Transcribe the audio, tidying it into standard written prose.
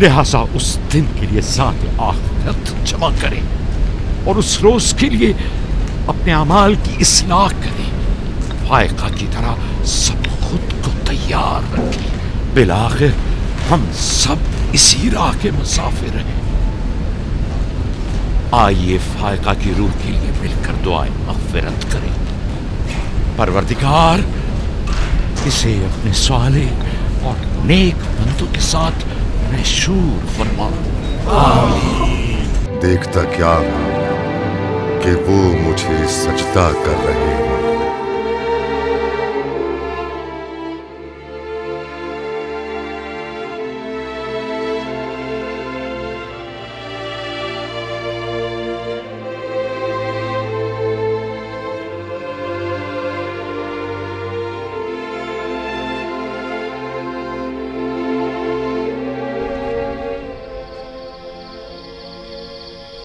लिहाजा उस दिन के लिए ज़ात आखिरत जमा करें और उस रोज के लिए अपने अमाल की इस्लाह करें। फायका की तरह सब खुद को तैयार रखें। बिलाखिर हम सब इसी राह के मुसाफिर हैं। आइए फायका की रूह के लिए मिलकर दुआएं मग़फ़िरत करें। परवरदिगार, इसे अपने सालेह और नेक बंदों के साथ महशूर फरमा। देखता क्या कि वो मुझे सजदा कर रहे हैं।